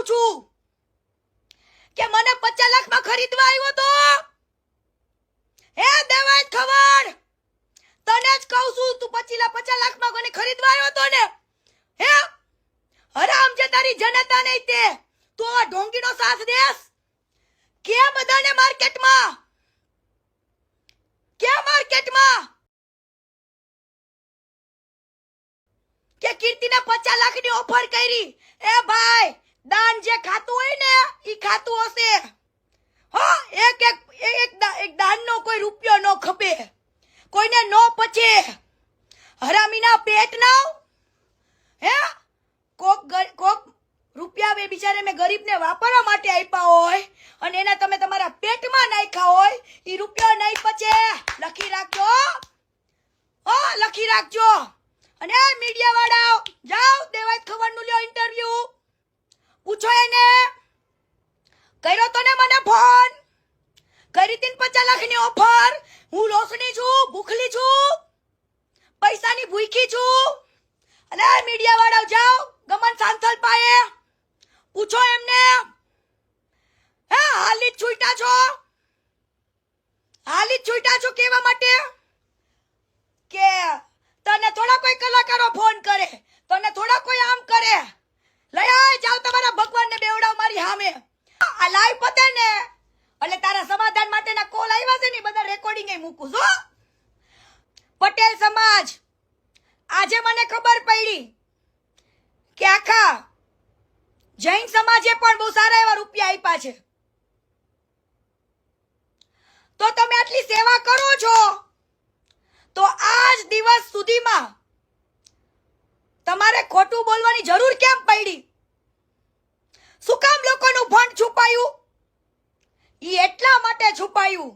છું કે મને 50 લાખમાં ખરીદવા આવ્યો તો હે દેવાય ખબર તને જ કહું છું તું 50 લાખમાં કોને ખરીદવા આવ્યો તો ને હે હરામ જે તારી જનતા નહીં તે તું આ ઢોંગીનો સાથ દેસ કે બધાને માર્કેટમાં કે કીર્તિને 50 લાખની ઓફર કરી એ ભાઈ દાન જે ખાતું હોય ને ઈ ખાતું હશે હો એક દાનનો કોઈ રૂપિયો ન ખપે કોઈને નો પચે હરામીના પેટ ના હે કોક રૂપિયા બે બિચારે મેં ગરીબને વાપરવા માટે આપ્યા હોય અને એના તમે તમારા પેટમાં નાખ્યા હોય ઈ રૂપિયો નહીં પચે લખી રાખજો લખી રાખજો અને મીડિયા વાળાઓ જાઓ દેવાય ખબરનું લ્યો ઇન્ટરવ્યુ પૂછો એને કર્યો તો ને મને ફોન કરી તીન 50 લાખની ઓફર હું લોસણી છું ભૂખલી છું પૈસાની ભૂખી છું અને મીડિયા વાળાઓ જાઓ ગમન સાંથલ પાયે પૂછો એમને હે હાલી છૂટા છો કેવા માટે કે તને થોડા કોઈ કલાકારો ફોન કરે તને થોડા કોઈ આમ કરે લઈ આય જાવ તમારા ભગવાનને બેવડાવ મારી સામે આ લાઈવ પતે ને એટલે તારા સમાધાન માટેના કોલ આવ્યા છે ને બધા રેકોર્ડિંગ એ મૂકું છો પટેલ સમાજ આજે મને ખબર પડી કે આખા જૈન સમાજે પણ બહુ સારા એવા રૂપિયા આપ્યા છે તો તમે આટલી સેવા કરો છો તો આજ દિવસ સુધીમાં તમારે ખોટું બોલવાની જરૂર કેમ પડી શું કામ લોકોનું ફંડ છુપાયું ઈ એટલા માટે છુપાયું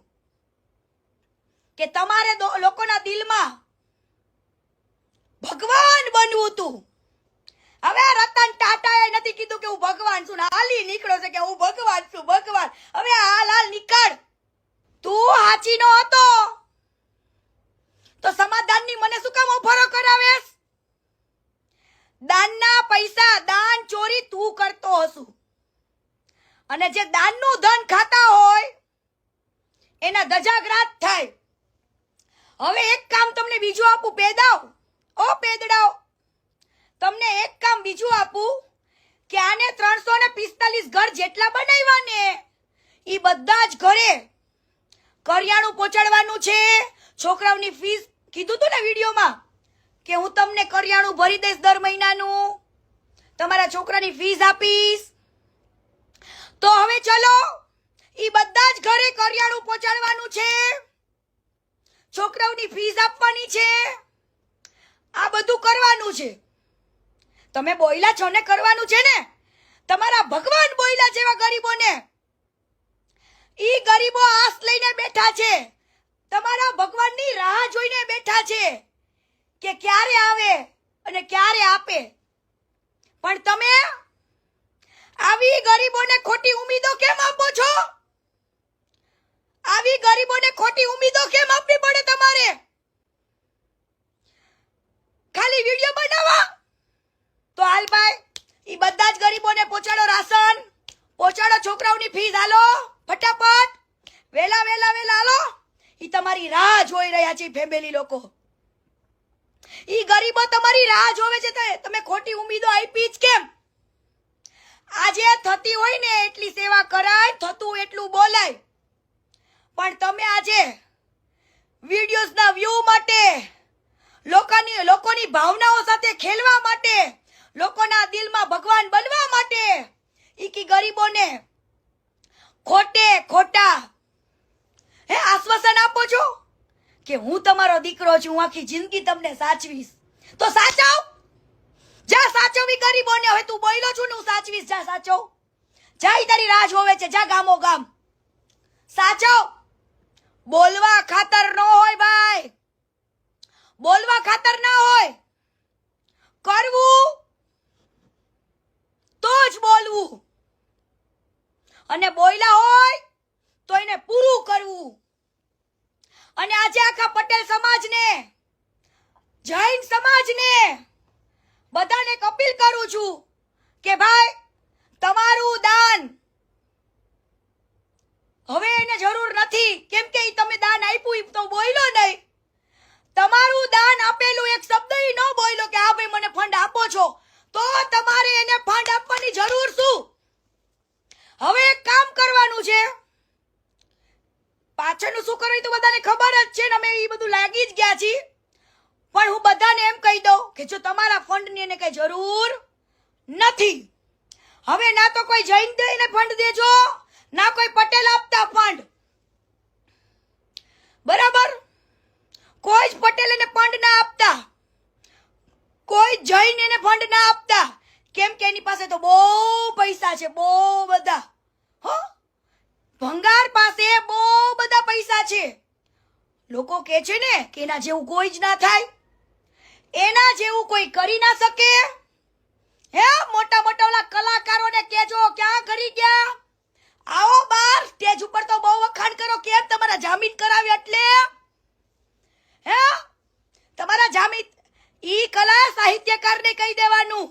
કે તમારે લોકોના દિલમાં ભગવાન બનવું હતું હવે રતન ટાટાએ નથી કીધું કે હું ભગવાન છું હાલી નીકળ્યો છે કે હું ભગવાન છું ભગવાન હવે હાલ નીકળ તું હાચી નો હતો તો સમાધાનની મને શું કામ ઓફરો કરાવેસ દાનના પૈસા દાન ચોરી તું કરતો હશું અને જે દાનનું ધન ખાતા હોય એના ધજાગ્રાત થાય હવે એક કામ તમને બીજું આપું પેદડાઓ તમને એક કામ બીજું આપું કે આને 345 ઘર જેટલા બનાવ્યા ને ઈ બધા જ ઘરે કરિયાણું પહોંચાડવાનું છે છોકરાઓની ફીસ કીધું તું ને વિડીયોમાં કે હું તમને કરિયાણું ભરી દઈશ દર મહિનાનું તમારા છોકરાની ફીસ આપીશ તો હવે ચલો ઈ બધા જ ઘરે કરિયાણું પહોંચાડવાનું છે છોકરાઓની ફીસ આપવાની છે આ બધું કરવાનું છે તમે બોયલા છો ને કરવાનું છે ને તમારા ભગવાન બોયલા જેવા ગરીબોને ઈ ગરીબો આસ લઈને બેઠા છે તમારા ભગવાનની રાહ જોઈને બેઠા છે કે ક્યારે આવે અને ક્યારે આપે પણ તમે આવી ગરીબોને ખોટી ઉમીદો કેમ આપો છો આવી ગરીબોને ખોટી ઉમીદો કેમ આપવી પડે તમારે ખાલી વિડિયો બનાવવા તો હાલ ભાઈ ઈ બધા જ ગરીબોને પહોંચાડો રાશન પહોંચાડો છોકરાઓની ફીસ હાલો ફટાફટ વેલા હાલો ઈ તમારી રાહ જોઈ રહ્યા છે ફેમિલી લોકો ઈ ગરીબો તમારી રાહ જોવે છે તમે ખોટી ઉમીદો આપી જ કેમ આજે થતી હોય ને એટલી સેવા કરાય થતું એટલું બોલાય પણ તમે આજે વિડિયોઝના વ્યૂ માટે લોકોની ભાવનાઓ સાથે ખેલવા માટે લોકોના દિલમાં ભગવાન બનવા માટે ઈ ગરીબોને ખોટા હે આશ્વાસન આપો છો કે હું તમારો દીકરો છું હું આખી જિંદગી તમને સાચવીશ તો સાચવ જા સાચવી ગરીબોને હવે તું બોયલો છું ને હું સાચવીશ જા સાચવ જા તારી રાહ જોવે છે જા ગામો ગામ સાચવ બોલવા ખાતર ન હોય ભાઈ બોલવા ખાતર ના હોય કરવું તો જ બોલવું અને બોયલા હોય તો એને પૂરું કરવું અને આજે આખા પટેલ સમાજને જૈન સમાજને બધાને અપીલ કરું છું કે ભાઈ તમારું દાન હવે એને જરૂર નથી, કેમ કે ઈ તમે દાન આપ્યું ઈ તો બોલ્યો નહીં. તમારું દાન આપેલું એક શબ્દ ઈ ન બોલ્યો કે હા ભાઈ મને ફંડ આપો છો, તો તમારે એને ફંડ આપવાની જરૂર શું? હવે એક કામ કરવાનું છે, પાછળનું શું કરવું તો બધાને ખબર જ છે ને, અમે એ બધું લાગી જ ગયા છીએ. પણ હું બધાને એમ કહી દઉં કે જો તમારા ફંડની એને કઈ જરૂર નથી. હવે ના તો કોઈ જૈન દઈને ફંડ દેજો, ના કોઈ પટેલ આપતા ફંડ. બરાબર? કોઈ જ પટેલ એને ફંડ ના આપતા, કોઈ જૈન એને ફંડ ના આપતા, કેમ કે એની પાસે તો બહુ પૈસા છે, બહુ બધા. હો, ભંગાર પાસે બહુ બધા પૈસા છે. લોકો કે છે ને કે એના જેવું કોઈ જ ના થાય, એના જેવું કોઈ કરી ના શકે. હે, મોટા મોટા ઓલા કલાકારોને કેજો ક્યાં કરી ગયા, આવો બાર સ્ટેજ ઉપર તો બહુ વખાણ કરો, કેમ તમારા જામીન કરાવ્યા એટલે. હે, તમારા જામીન ઈ કલા સાહિત્યકારને કહી દેવાનું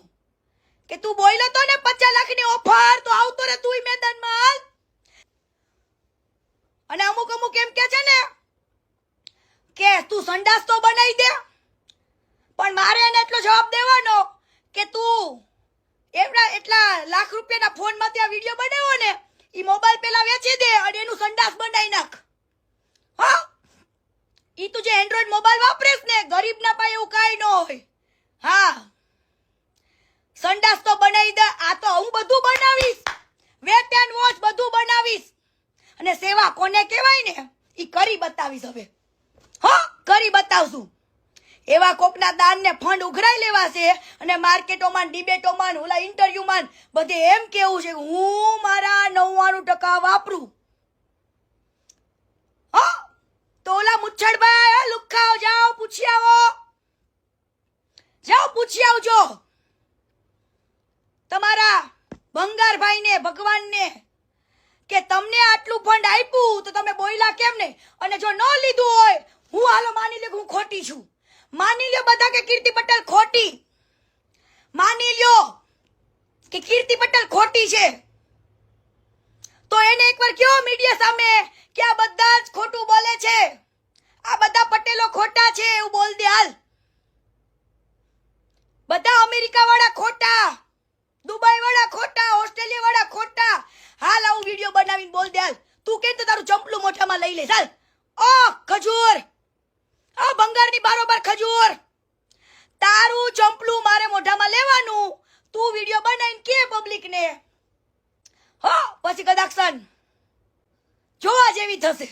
કે તું બોલ્યો તો ને 50 લાખની ઓફર, તો આવતો રે તું મેદાનમાં હાલ. અને અમુક અમુક એમ કે છે ને કે તું સંડાસ તો બનાવી દે, પણ મારે એને એટલો જવાબ દેવાનો કે તું એટલા લાખ રૂપિયાના ફોનમાંથી આ વિડીયો બનાવ્યો ને, ઈ મોબાઈલ પેલા વેચી દે અને એનું સંડાસ બનાવી નાખ. હા, ઈ તું જે એન્ડ્રોઈડ મોબાઈલ વાપરેસ ને, ગરીબના પાસે એવું કાંઈ ન હોય. હા, સંડાસ તો બનાવી દે. આ તો હું બધું બનાવીશ, વેટ એન્ડ વોચ બધું બનાવીશ. અને સેવા કોને કહેવાય ને ઈ કરી બતાવીશ. હવે હા, કરી બતાવશું. એવા કોકના દાનને ફંડ ઉઘરાઈ લેવા છે અને માર્કેટોમાં, ડિબેટોમાં, ઓલા ઇન્ટરવ્યુમાં બધે એમ કેવું છે કે હું મારા 99% વાપરું. હા, તો ઓલા મુચ્છડભાઈ લુખાઓ જાઓ પૂછી આવો, જાઓ પૂછી આવજો તમારા ભંગારભાઈને, ભગવાનને કે તમને આટલું ફંડ આપ્યું તો તમે બોલ્યા કેમ નહીં? અને જો ન લીધું હોય, હું હાલો માની લ્યો હું ખોટી છું, માની લ્યો બધા કે કીર્તિ પટેલ ખોટી, માની લ્યો કે કીર્તિ પટેલ ખોટી છે, તો એને એકવાર કયો મીડિયા સામે કે આ બધા જ ખોટું બોલે છે, આ બધા પટેલો ખોટા છે, એવું બોલ દે હાલ. બધા અમેરિકા વાળા ખોટા, દુબઈ વાળા ખોટા, ઓસ્ટ્રેલિયા વાળા ખોટા. હાલ આવું વિડીયો બનાવીને બોલ દે હાલ. તું કે તો તારું ચંપલું મોઢામાં લઈ લે ચાલ. ઓ ખજૂર, આ બંગાળની બારોબાર ખજૂર, તારું ચંપલું મારે મોઢામાં લેવાનું. તું વિડીયો બનાવીને કે પબ્લિક ને, હો પછી કદાક્ષન જોવા જેવી થશે.